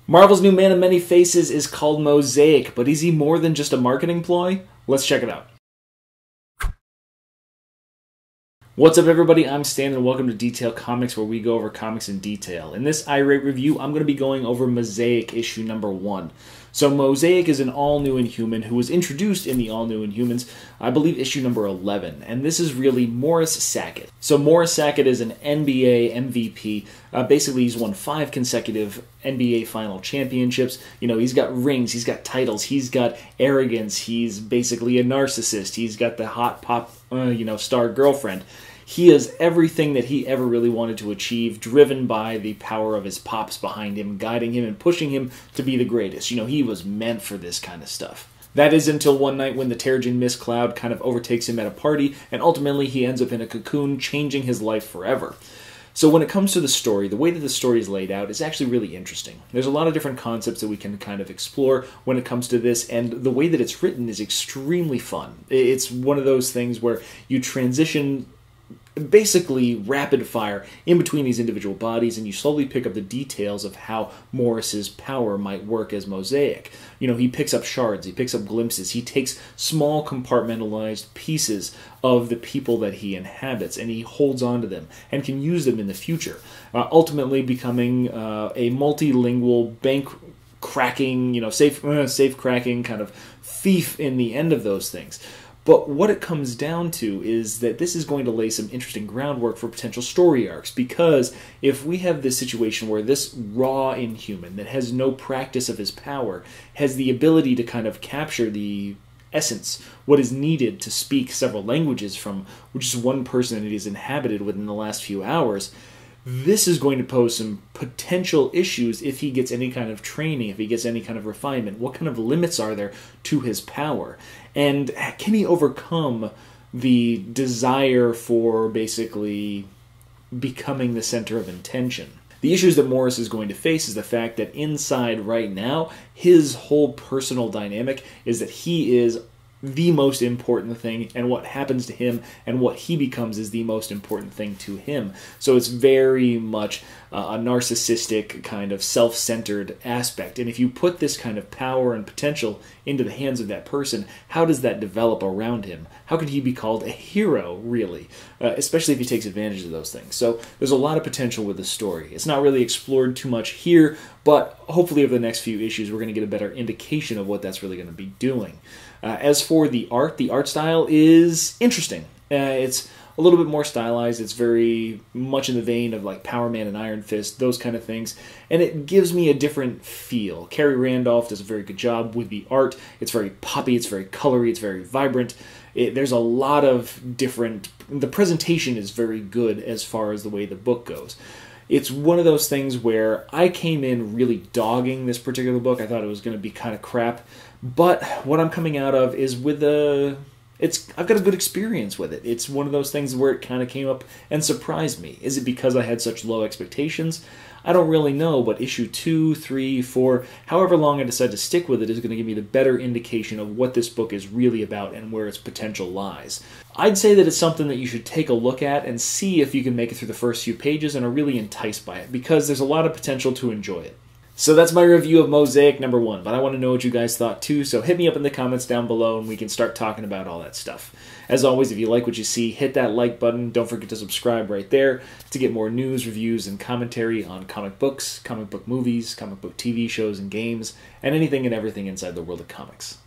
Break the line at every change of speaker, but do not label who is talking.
Marvel's new Man of Many Faces is called Mosaic, but is he more than just a marketing ploy? Let's check it out. What's up, everybody? I'm Stan, and welcome to Detail Comics, where we go over comics in detail. In this iRate review, I'm going to be going over Mosaic issue number 1. So Mosaic is an all-new Inhuman who was introduced in the all-new Inhumans, I believe issue number 11, and this is really Morris Sackett. So Morris Sackett is an NBA MVP. Basically, he's won 5 consecutive NBA final championships. You know, he's got rings, he's got titles, he's got arrogance, he's basically a narcissist, he's got the hot pop, star girlfriend. He is everything that he ever really wanted to achieve, driven by the power of his pops behind him, guiding him and pushing him to be the greatest. You know, he was meant for this kind of stuff. That is until one night when the terrigen mist cloud kind of overtakes him at a party, and ultimately he ends up in a cocoon, changing his life forever. So when it comes to the story, the way that the story is laid out is actually really interesting. There's a lot of different concepts that we can kind of explore when it comes to this, and the way that it's written is extremely fun. It's one of those things where you transition basically rapid fire in between these individual bodies, and you slowly pick up the details of how Morris's power might work as Mosaic. You know, he picks up shards, he picks up glimpses, he takes small compartmentalized pieces of the people that he inhabits, and he holds on to them and can use them in the future, ultimately becoming a multilingual bank cracking, safe cracking kind of thief in the end of those things. But what it comes down to is that this is going to lay some interesting groundwork for potential story arcs, because if we have this situation where this raw Inhuman that has no practice of his power has the ability to kind of capture the essence, what is needed to speak several languages from just one person that he has inhabited within the last few hours, this is going to pose some potential issues if he gets any kind of training, if he gets any kind of refinement. What kind of limits are there to his power? And can he overcome the desire for basically becoming the center of intention? The issues that Morris is going to face is the fact that inside right now, his whole personal dynamic is that he is the most important thing, and what happens to him and what he becomes is the most important thing to him. So it's very much a narcissistic kind of self-centered aspect. And if you put this kind of power and potential into the hands of that person, how does that develop around him? How could he be called a hero, really? Especially if he takes advantage of those things. So there's a lot of potential with the story. It's not really explored too much here, but hopefully over the next few issues we're going to get a better indication of what that's really going to be doing. As for the art style is interesting. It's a little bit more stylized. It's very much in the vein of like Power Man and Iron Fist, those kind of things. And it gives me a different feel. Carrie Randolph does a very good job with the art. It's very poppy, it's very colory, it's very vibrant. There's a lot of different... The presentation is very good as far as the way the book goes. It's one of those things where I came in really dogging this particular book. I thought it was going to be kind of crap. But what I'm coming out of is with I've got a good experience with it. It's one of those things where it kind of came up and surprised me. Is it because I had such low expectations? I don't really know, but issue 2, 3, 4, however long I decide to stick with it is going to give me the better indication of what this book is really about and where its potential lies. I'd say that it's something that you should take a look at and see if you can make it through the first few pages and are really enticed by it, because there's a lot of potential to enjoy it. So that's my review of Mosaic number 1, but I want to know what you guys thought too, so hit me up in the comments down below and we can start talking about all that stuff. As always, if you like what you see, hit that like button. Don't forget to subscribe right there to get more news, reviews, and commentary on comic books, comic book movies, comic book TV shows and games, and anything and everything inside the world of comics.